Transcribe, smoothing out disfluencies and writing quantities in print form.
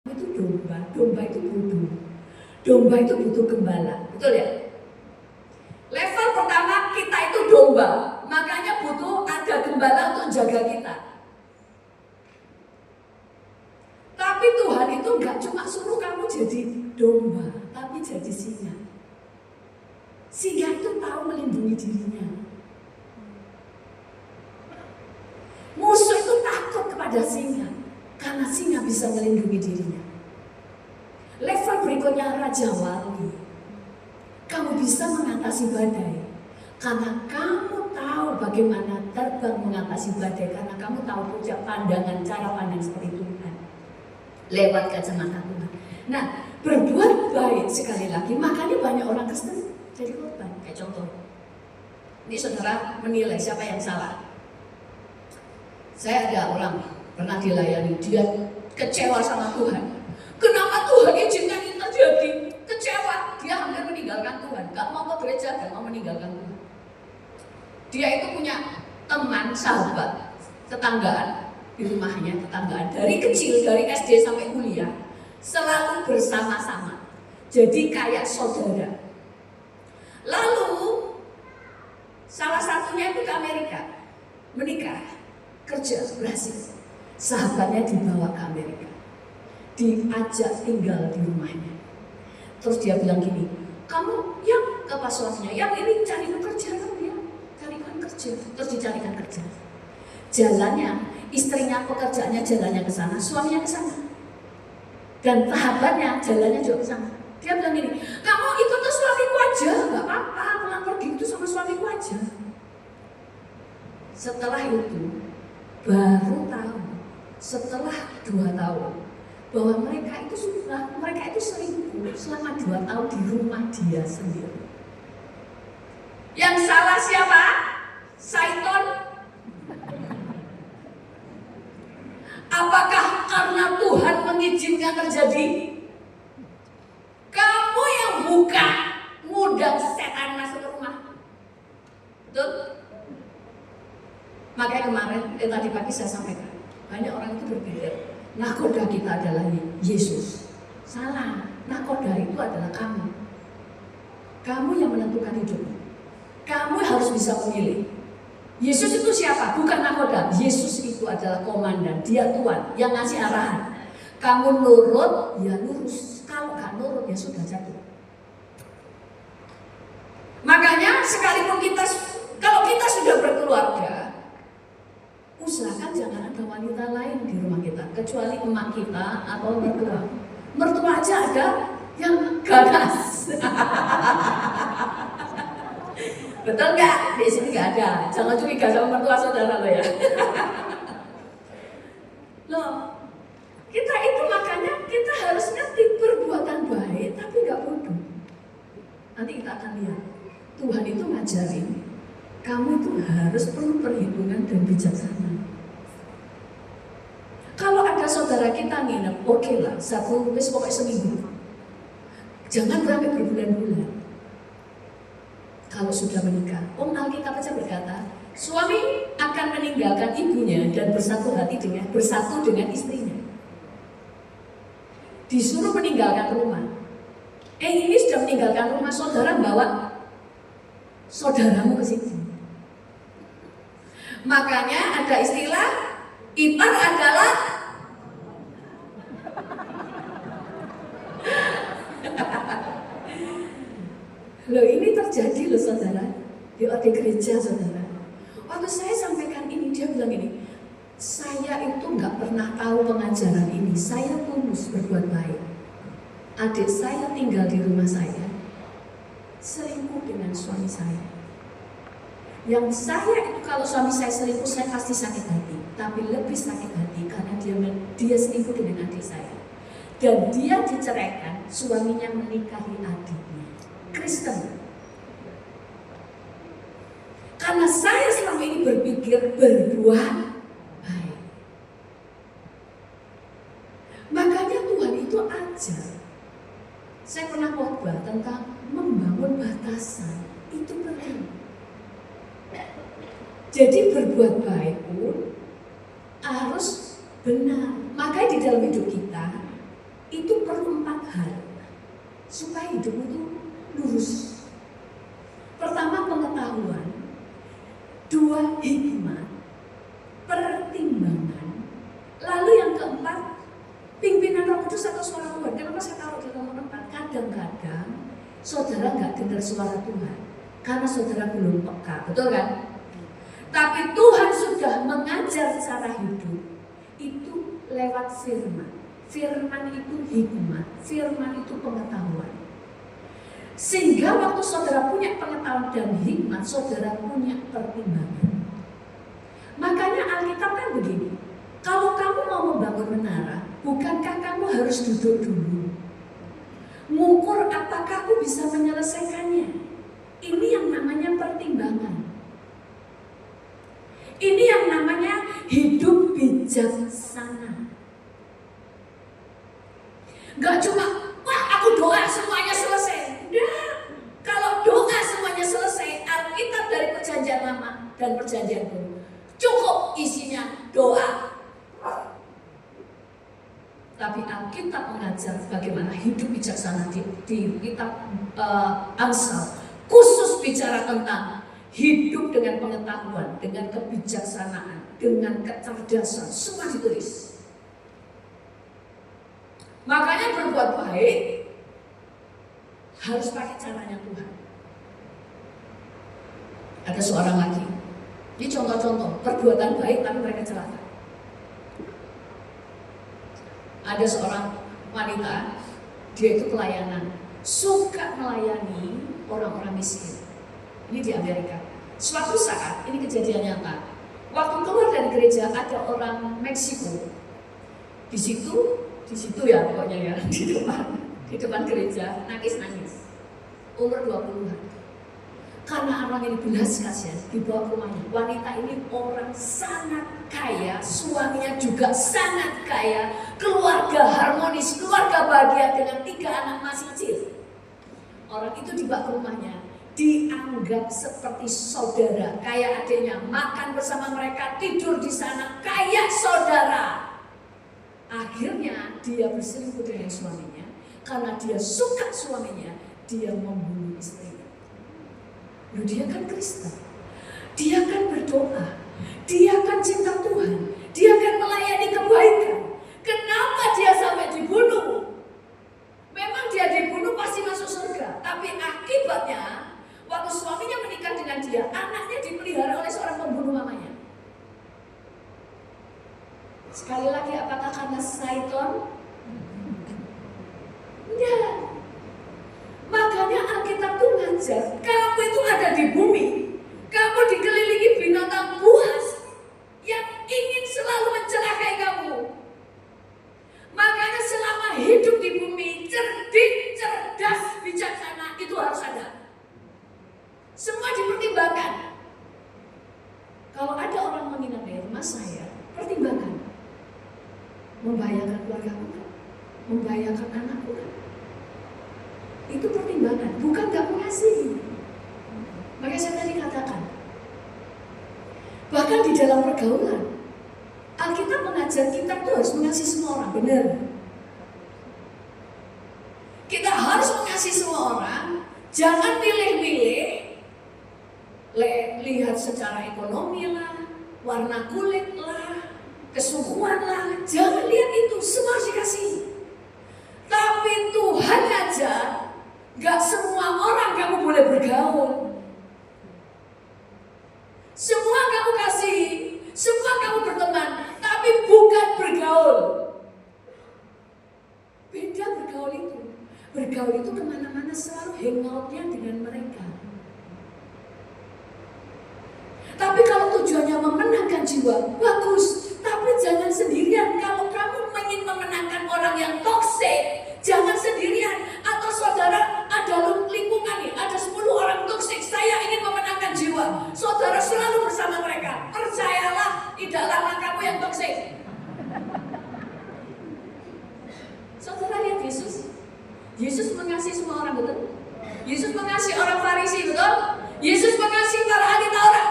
itu domba, domba itu bodoh. Domba itu butuh gembala, betul ya? Level pertama kita itu domba, makanya butuh ada gembala untuk jaga kita. Tapi Tuhan itu nggak cuma suruh kamu jadi domba, tapi jadi singa. Singa itu tahu melindungi dirinya. Musuh itu takut kepada singa, karena singa bisa melindungi dirinya. Level berikutnya Raja Wali. Kamu bisa mengatasi badai, karena kamu tahu bagaimana terbang mengatasi badai, karena kamu tahu punya pandangan, cara pandang seperti Tuhan. Lewat kacamata Tuhan. Nah, berbuat baik sekali lagi, makanya banyak orang Kristen jadi korban. Kayak contoh, ini saudara menilai siapa yang salah. Saya ada orang pernah dilayani, dia kecewa sama Tuhan. Kenapa Tuhan izinkan ini terjadi? Kecewa, dia hampir meninggalkan Tuhan, gak mau ke gereja, gak mau meninggalkan Tuhan. Dia itu punya teman, sahabat, tetanggaan di rumahnya, tetanggaan dari kecil, dari SD sampai kuliah, selalu bersama-sama, jadi kayak saudara. Lalu salah satunya itu ke Amerika, menikah, kerja, berhasil. Sahabatnya dibawa ke Amerika, diajak tinggal di rumahnya. Terus dia bilang gini, kamu yang ke pas suaminya, yang ini carikan kerja kan dia, carikan kerja. Terus dicarikan kerja. Jalannya, istrinya pekerjaannya jalannya ke sana, suaminya ke sana. Dan sahabatnya jalannya juga ke sana. Dia bilang gini, kamu ikut ke suamiku aja, nggak apa-apa, pulang pergi itu sama suamiku aja. Setelah itu, baru tahu, setelah 2 tahun, bahwa mereka itu selingkuh selama 2 tahun di rumah dia sendiri. Yang salah siapa? Syaitan. Apakah karena Tuhan mengizinkan terjadi? Kamu yang buka, ngundang setan masuk ke rumah. Betul? Makanya kemarin, tadi pagi saya sampaikan, banyak orang itu berpikir nakoda kita adalah Yesus. Salah, nakoda itu adalah kamu. Kamu yang menentukan hidupmu. Kamu harus bisa memilih. Yesus itu siapa? Bukan nakoda. Yesus itu adalah komandan, dia Tuhan yang ngasih arahan. Kamu nurut, ya lurus. Kalau gak nurut, ya sudah jatuh. Makanya sekalipun kalau kita sudah berkeluarga, usahakan jangan ada wanita lain di rumah kita kecuali emak kita atau mertua. Mertua aja ada yang ganas. Betul nggak? Di sini nggak ada. Jangan curiga sama mertua saudara lo ya. Loh, kita itu makanya kita harus ngerti perbuatan baik tapi nggak bodoh. Nanti kita akan lihat Tuhan itu ngajarin kamu itu harus penuh perhitungan dan bijaksana. Kalau ada saudara kita nginep, oke lah, pokoknya seminggu. Jangan sampai berbulan-bulan. Kalau sudah menikah, Alkitab aja berkata, suami akan meninggalkan ibunya dan bersatu dengan istrinya. Disuruh meninggalkan rumah. Ini sudah meninggalkan rumah, saudara bawa saudaramu ke situ. Makanya ada istilah ipar adalah loh, ini terjadi loh saudara di gereja saudara. Waktu saya sampaikan ini, dia bilang ini, saya itu nggak pernah tahu pengajaran ini. Saya tulus berbuat baik. Adik saya tinggal di rumah saya, selingkuh dengan suami saya. Yang saya itu kalau suami saya selingkuh, saya pasti sakit hati. Tapi lebih sakit hati karena dia selingkuh dengan adik saya. Dan dia diceraikan, suaminya menikahi adiknya, Kristen. Karena saya selama ini berpikir berbuat baik. Makanya Tuhan itu ajar. Saya pernah khotbah tentang membangun batasan. Itu penting. Jadi berbuat baik pun harus benar. Makanya di dalam hidup kita supaya hidupmu itu lurus. Pertama pengetahuan, dua hikmat, pertimbangan, lalu yang keempat pimpinan Roh Kudus atau suara Tuhan. Kenapa saya taruh di nomor 4? Kadang-kadang saudara nggak dengar suara Tuhan karena saudara belum peka, betul kan? Tapi Tuhan sudah mengajar cara hidup itu lewat firman. Firman itu hikmat, firman itu pengetahuan. Sehingga waktu saudara punya pengetahuan dan hikmat, saudara punya pertimbangan. Makanya Alkitab kan begini, kalau kamu mau membangun menara, bukankah kamu harus duduk dulu? Mengukur apakah aku bisa menyelesaikannya. Ini yang namanya pertimbangan. Ini yang namanya hidup bijaksana. Gak cuma, wah aku doa semuanya selesai. Nah, kalau doa semuanya selesai, Alkitab dari Perjanjian Lama dan Perjanjian Baru cukup isinya doa. Tapi Alkitab mengajar bagaimana hidup bijaksana di kitab Amsal. Khusus bicara tentang hidup dengan pengetahuan, dengan kebijaksanaan, dengan kecerdasan, semua ditulis. Makanya berbuat baik harus pakai caranya Tuhan. Ada seorang lagi, ini contoh-contoh perbuatan baik tapi mereka celaka. Ada seorang wanita, dia itu pelayanan, suka melayani orang-orang miskin. Ini di Amerika. Suatu saat, ini kejadian nyata. Waktu keluar dari gereja ada orang Meksiko. Di situ ya pokoknya ya, di depan gereja nangis-nangis. Umur 20-an. Karena orang ini belas kasihan, dibawa ke rumahnya. Wanita ini orang sangat kaya, suaminya juga sangat kaya, keluarga harmonis, keluarga bahagia dengan 3 anak masih kecil. Orang itu dibawa ke rumahnya, dianggap seperti saudara, kayak adiknya, makan bersama mereka, tidur di sana, kayak saudara. Akhirnya dia berselingkuh dengan suaminya, karena dia suka suaminya, dia membunuh istrinya. Loh, dia kan Kristen, dia kan berdoa, dia kan cinta Tuhan, dia kan melayani kebaikan. Kenapa dia sampai dibunuh? Memang dia dibunuh pasti masuk surga, tapi akibatnya waktu suaminya menikah dengan dia, anaknya dipelihara oleh seorang pembunuh mamanya. Sekali lagi, apakah karena Saiton? Enggak. Makanya Alkitab itu ngajar, kamu itu ada di bumi, kamu dikelilingi binatang buas yang ingin selalu mencelakai kamu. Makanya selama hidup di bumi, cerdik, cerdas, bijaksana itu harus ada. Semua dipertimbangkan. Kalau ada orang menginap di rumah saya, pertimbangkan. Membahayakan keluargaku kan? Membahayakan anakku kan? Itu pertimbangan, bukan gak mengasihi. Makanya saya tadi katakan, bahkan di dalam pergaulan, Alkitab mengajar kita tuh harus mengasihi semua orang, benar. Kita harus mengasihi semua orang, jangan pilih-pilih, lihat secara ekonomi lah, warna kulit lah, kesukuan lah, jangan lihat itu, semua harus dikasihi. Tapi Tuhan ajar, gak semua orang kamu boleh bergaul. Semua kamu kasihi, semua kamu berteman, tapi bukan bergaul. Beda bergaul itu. Bergaul itu kemana-mana selalu hangoutnya dengan mereka. Tapi kalau tujuannya memenangkan jiwa, bagus. Tapi jangan sendirian. Kalau kamu ingin memenangkan orang yang toksik, jangan sendirian. Atau saudara ada lingkungan nih, ada 10 orang toksik, saya ingin memenangkan jiwa. Saudara selalu bersama mereka. Percayalah, tidak lama kamu yang toksik. Saudara lihat Yesus. Yesus mengasihi semua orang, betul? Yesus mengasihi orang Farisi, betul? Yesus mengasihi para ahli Taurat.